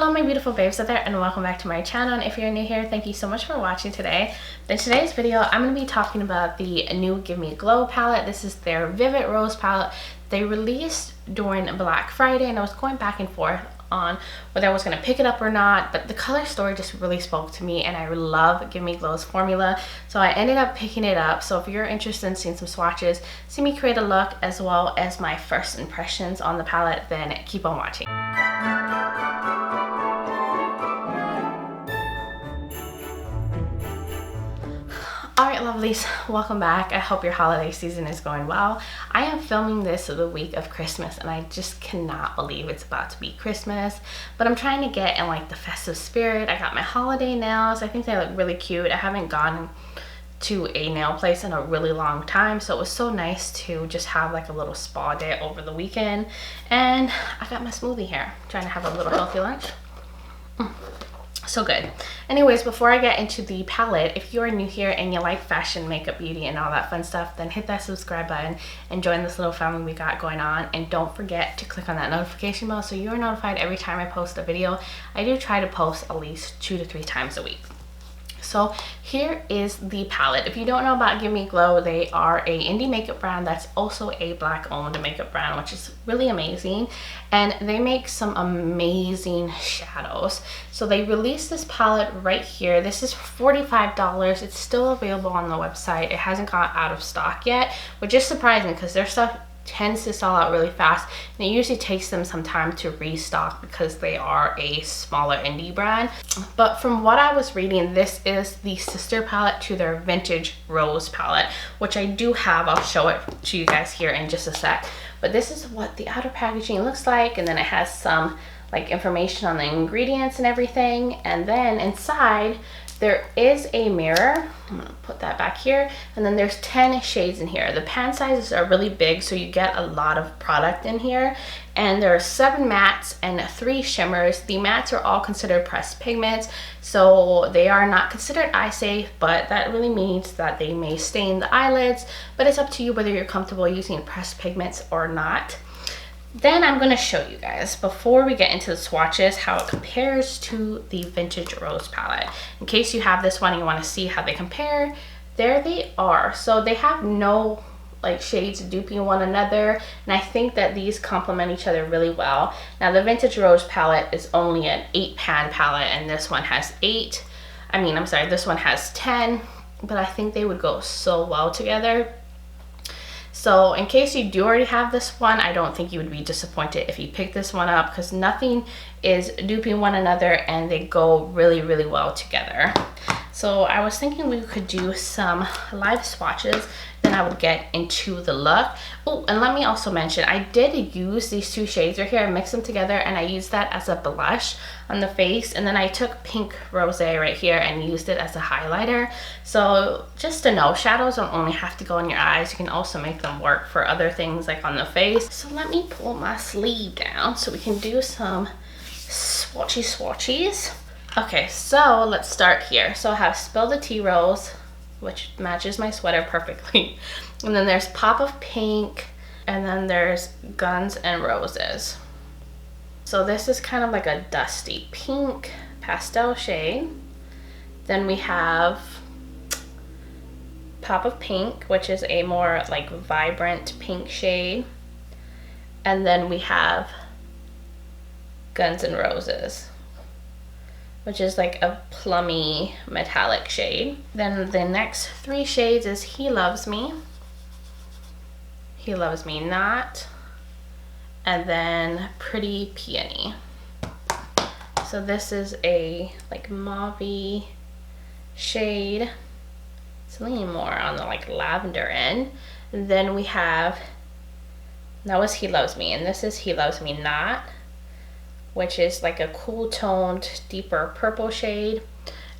Hello my beautiful babes out there, and welcome back to my channel. And if you're new here, thank you so much for watching today. In today's video, I'm going to be talking about the new Give Me Glow palette. This is their Vivid Rose palette. They released during Black Friday, and I was going back and forth on whether I was going to pick it up or not, but the color story just really spoke to me, and I love Give Me Glow's formula, so I ended up picking it up. So if you're interested in seeing some swatches, see me create a look as well as my first impressions on the palette, then keep on watching. Alright lovelies, welcome back. I hope your holiday season is going well. I am filming this the week of Christmas, and I just cannot believe it's about to be Christmas, but I'm trying to get in like the festive spirit. I got my holiday nails. I think they look really cute. I haven't gone to a nail place in a really long time, so it was so nice to just have like a little spa day over the weekend. And I got my smoothie here, trying to have a little healthy lunch. So good. Anyways, before I get into the palette, if you are new here and you like fashion, makeup, beauty, and all that fun stuff, then hit that subscribe button and join this little family we got going on. And don't forget to click on that notification bell so you're notified every time I post a video. I do try to post at least 2 to 3 times a week. So here is the palette. If you don't know about Give Me Glow, they are a indie makeup brand that's also a Black owned makeup brand, which is really amazing. And they make some amazing shadows. So they released this palette right here. This is $45. It's still available on the website. It hasn't got out of stock yet, which is surprising because their stuff tends to sell out really fast, and it usually takes them some time to restock because they are a smaller indie brand. But from what I was reading, this is the sister palette to their Vintage Rose palette, which I do have. I'll show it to you guys here in just a sec. But this is what the outer packaging looks like, and then it has some like information on the ingredients and everything. And then inside there is a mirror. I'm gonna put that back here, and then there's 10 shades in here. The pan sizes are really big, so you get a lot of product in here. And there are 7 mattes and 3 shimmers. The mattes are all considered pressed pigments, so they are not considered eye safe, but that really means that they may stain the eyelids, but it's up to you whether you're comfortable using pressed pigments or not. Then I'm going to show you guys, before we get into the swatches, how it compares to the Vintage Rose palette. In case you have this one and you want to see how they compare, there they are. So they have no like shades duping one another, and I think that these complement each other really well. Now the Vintage Rose palette is only an 8 pan palette, and this one has 8. This one has 10, but I think they would go so well together. So in case you do already have this one, I don't think you would be disappointed if you pick this one up, because nothing is duping one another and they go really, really well together. So I was thinking we could do some live swatches, then I would get into the look. Oh, and let me also mention, I did use these 2 shades right here. I mixed them together and I used that as a blush on the face, and then I took Pink Rosé right here and used it as a highlighter. So just to know, shadows don't only have to go in your eyes, you can also make them work for other things like on the face. So let me pull my sleeve down so we can do some swatchies. Okay, so let's start here. So I have Spill the Tea Rose, which matches my sweater perfectly. And then there's Pop of Pink, and then there's Guns and Roses. So this is kind of like a dusty pink pastel shade. Then we have Pop of Pink, which is a more like vibrant pink shade. And then we have Guns and Roses, which is like a plummy metallic shade. Then the next 3 shades is He Loves Me, He Loves Me Not, and then Pretty Peony. So this is a like mauve-y shade. It's leaning more on the like lavender end. And then we have, that was He Loves Me, and this is He Loves Me Not, which is like a cool toned, deeper purple shade.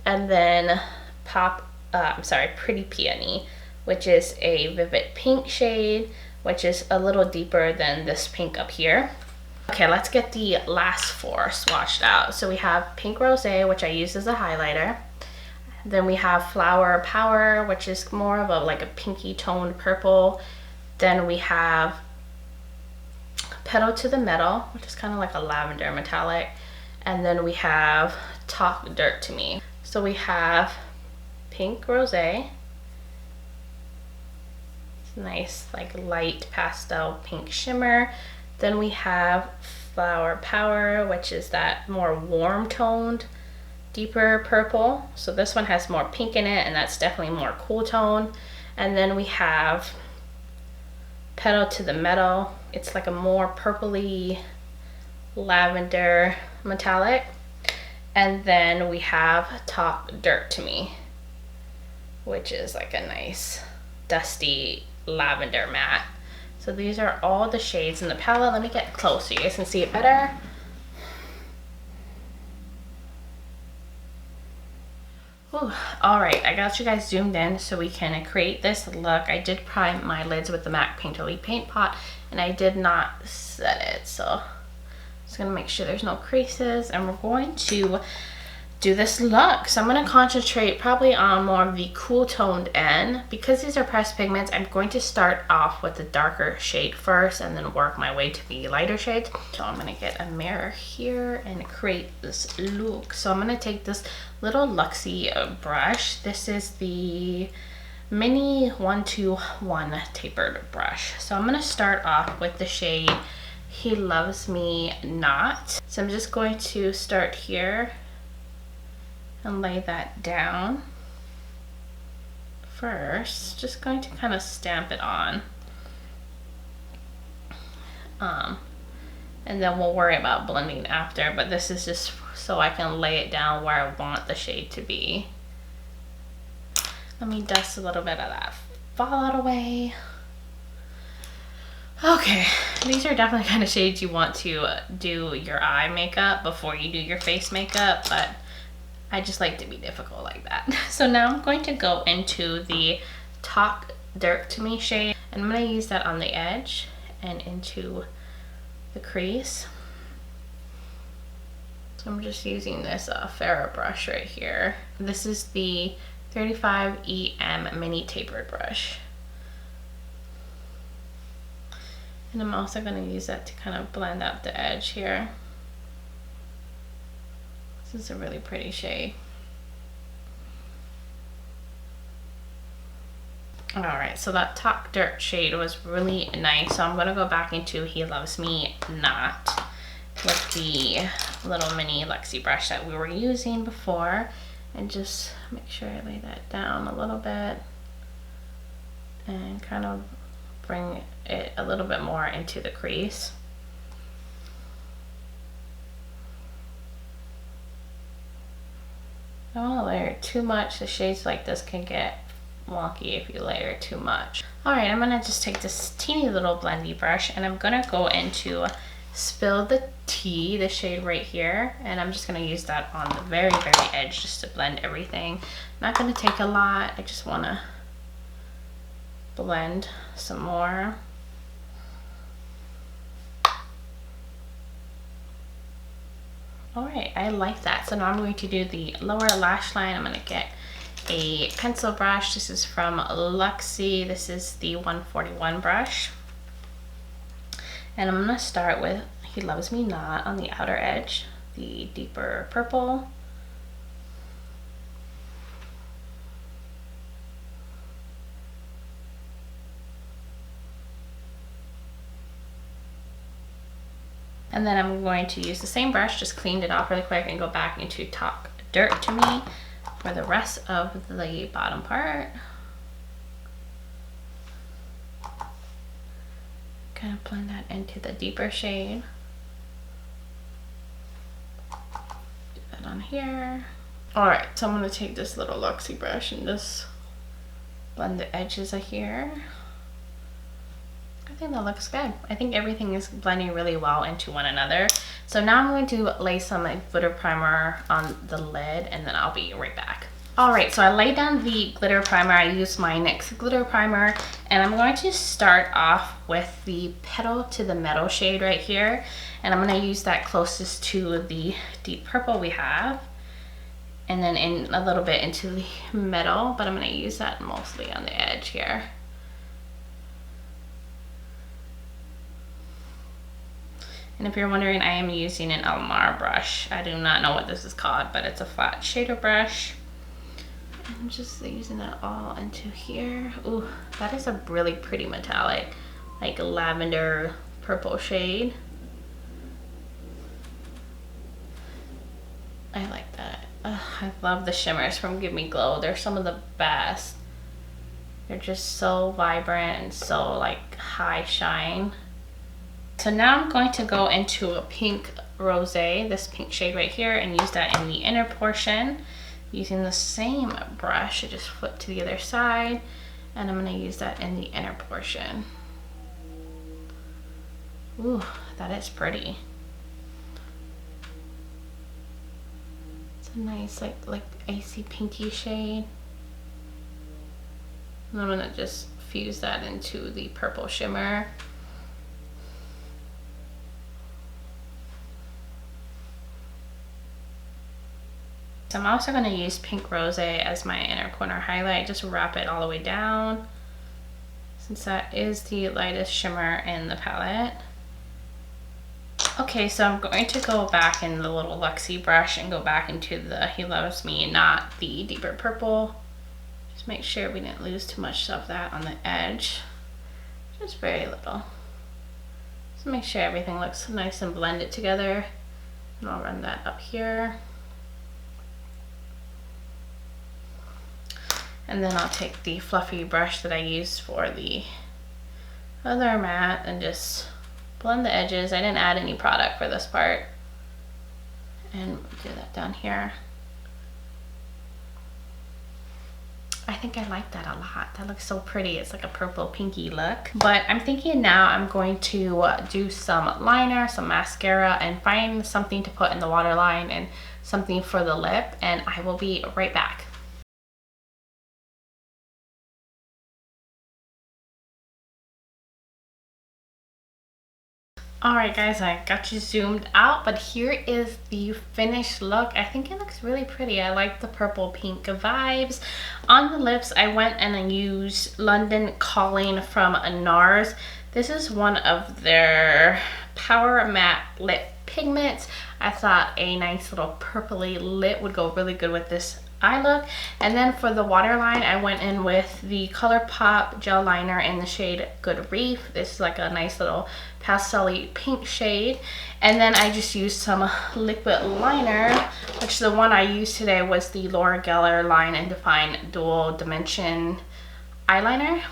And then Pretty Peony, which is a vivid pink shade, which is a little deeper than this pink up here. Okay, let's get the last 4 swatched out. So we have Pink Rosé, which I used as a highlighter. Then we have Flower Power, which is more of a like a pinky toned purple. Then we have Pedal to the Metal, which is kind of like a lavender metallic. And then we have Talk Dirt to Me. So we have Pink Rosé. It's nice, like light pastel pink shimmer. Then we have Flower Power, which is that more warm toned, deeper purple. So this one has more pink in it, and that's definitely more cool tone. And then we have Pedal to the Metal. It's like a more purpley lavender metallic. And then we have Talk Dirt to Me, which is like a nice dusty lavender matte. So these are all the shades in the palette. Let me get close so you guys can see it better. Ooh, all right, I got you guys zoomed in so we can create this look. I did prime my lids with the MAC Painterly paint pot, and I did not set it. So just gonna make sure there's no creases, and we're going to do this look. So I'm going to concentrate probably on more of the cool toned end. Because these are pressed pigments, I'm going to start off with the darker shade first and then work my way to the lighter shades. So I'm going to get a mirror here and create this look. So I'm going to take this little Luxie brush. This is the mini 121 tapered brush. So I'm going to start off with the shade He Loves Me Not. So I'm just going to start here and lay that down first. Just going to kind of stamp it on, and then we'll worry about blending after, but this is just so I can lay it down where I want the shade to be. Let me dust a little bit of that fallout away. Okay, these are definitely kind of shades you want to do your eye makeup before you do your face makeup, but I just like to be difficult like that. So now I'm going to go into the Talk Dirt to Me shade, and I'm going to use that on the edge and into the crease. So I'm just using this Farrah brush right here. This is the 35EM mini tapered brush. And I'm also going to use that to kind of blend out the edge here. This is a really pretty shade. All right, so that Talk Dirt shade was really nice. So I'm gonna go back into He Loves Me Not with the little mini Luxie brush that we were using before, and just make sure I lay that down a little bit and kind of bring it a little bit more into the crease. I don't want to layer it too much. The shades like this can get wonky if you layer it too much. All right, I'm going to just take this teeny little blendy brush, and I'm going to go into Spill the Tea, the shade right here, and I'm just going to use that on the very, very edge just to blend everything. Not going to take a lot. I just want to blend some more. All right, I like that. So now I'm going to do the lower lash line. I'm going to get a pencil brush. This is from Luxie. This is the 141 brush. And I'm going to start with He Loves Me Not on the outer edge, the deeper purple. And then I'm going to use the same brush, just cleaned it off really quick, and go back into Talk Dirt to Me for the rest of the bottom part. Kind of blend that into the deeper shade. Do that on here. All right, so I'm going to take this little Luxie brush and just blend the edges of here. I think that looks good. I think everything is blending really well into one another. So now I'm going to lay some glitter primer on the lid, and then I'll be right back. All right, so I laid down the glitter primer. I used my NYX glitter primer, and I'm going to start off with the Pedal to the Metal shade right here. And I'm going to use that closest to the deep purple we have, and then in a little bit into the middle, but I'm going to use that mostly on the edge here. And if you're wondering, I am using an Elmar brush. I do not know what this is called, but it's a flat shader brush. I'm just using that all into here. Ooh, that is a really pretty metallic, like lavender purple shade. I like that. I love the shimmers from Give Me Glow. They're some of the best. They're just so vibrant and so like high shine. So now I'm going to go into a pink rosé, this pink shade right here, and use that in the inner portion. Using the same brush, I just flip to the other side, and I'm gonna use that in the inner portion. Ooh, that is pretty. It's a nice like icy pinky shade. And I'm gonna just fuse that into the purple shimmer. So I'm also going to use Pink Rosé as my inner corner highlight. Just wrap it all the way down, since that is the lightest shimmer in the palette. Okay, so I'm going to go back in the little Luxie brush and go back into the He Loves Me, not the deeper purple. Just make sure we didn't lose too much of that on the edge. Just very little. Just make sure everything looks nice and blended together. And I'll run that up here. And then I'll take the fluffy brush that I used for the other matte and just blend the edges. I didn't add any product for this part. And do that down here. I think I like that a lot. That looks so pretty. It's like a purple pinky look. But I'm thinking now I'm going to do some liner, some mascara, and find something to put in the waterline and something for the lip. And I will be right back. Alright guys, I got you zoomed out, but here is the finished look. I think it looks really pretty. I like the purple pink vibes. On the lips, I went and I used London Calling from NARS. This is one of their Power Matte Lip Pigments. I thought a nice little purpley lip would go really good with this eye look. And then for the waterline, I went in with the ColourPop gel liner in the shade Good Reef. This is like a nice little pastel-y pink shade. And then I just used some liquid liner, which the one I used today was the Laura Geller Line and Define Dual Dimension eyeliner.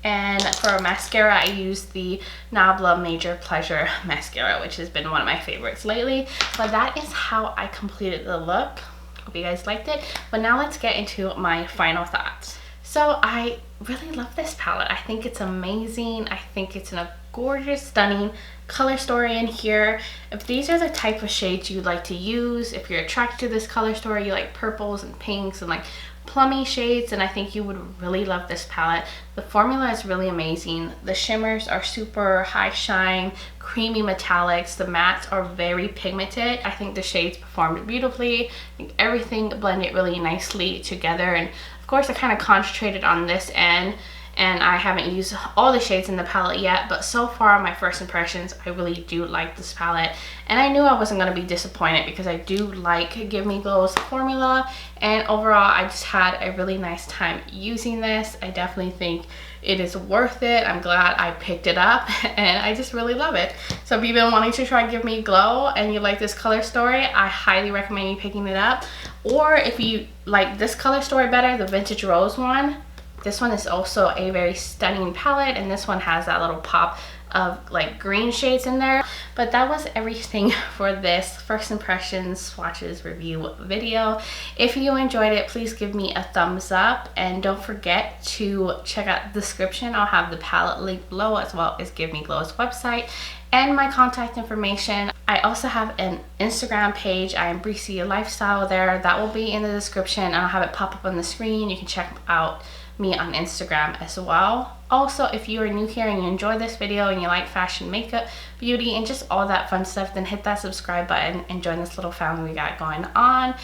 And for mascara, I used the Nabla Major Pleasure mascara, which has been one of my favorites lately. But that is how I completed the look. Hope you guys liked it. But now let's get into my final thoughts. So I really love this palette. I think it's amazing. I think it's a gorgeous, stunning color story in here. If these are the type of shades you like to use, if you're attracted to this color story, you like purples and pinks and like plummy shades, and I think you would really love this palette. The formula is really amazing. The shimmers are super high shine, creamy metallics. The mattes are very pigmented. I think the shades performed beautifully. I think everything blended really nicely together, and of course I kind of concentrated on this end, and I haven't used all the shades in the palette yet, but so far my first impressions, I really do like this palette. And I knew I wasn't going to be disappointed because I do like Give Me Glow's formula, and overall I just had a really nice time using this. I definitely think it is worth it. I'm glad I picked it up and I just really love it. So if you've been wanting to try Give Me Glow and you like this color story, I highly recommend you picking it up. Or if you like this color story better, the Vintage Rose one, this one is also a very stunning palette, and this one has that little pop of like green shades in there. But that was everything for this first impressions swatches review video. If you enjoyed it, please give me a thumbs up, and don't forget to check out the description. I'll have the palette link below, as well as Give Me Glow's website and my contact information. I also have an Instagram page. I am Breezy Lifestyle there. That will be in the description, and I'll have it pop up on the screen. You can check out me on Instagram as well. Also, if you are new here and you enjoy this video and you like fashion, makeup, beauty, and just all that fun stuff, then hit that subscribe button and join this little family we got going on.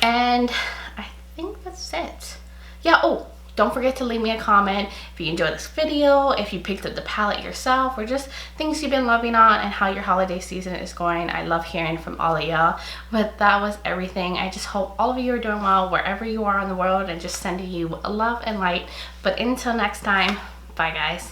And I think that's it. Yeah, oh, don't forget to leave me a comment if you enjoyed this video, if you picked up the palette yourself, or just things you've been loving on and how your holiday season is going. I love hearing from all of y'all. But that was everything. I just hope all of you are doing well wherever you are in the world, and just sending you love and light. But until next time, bye guys.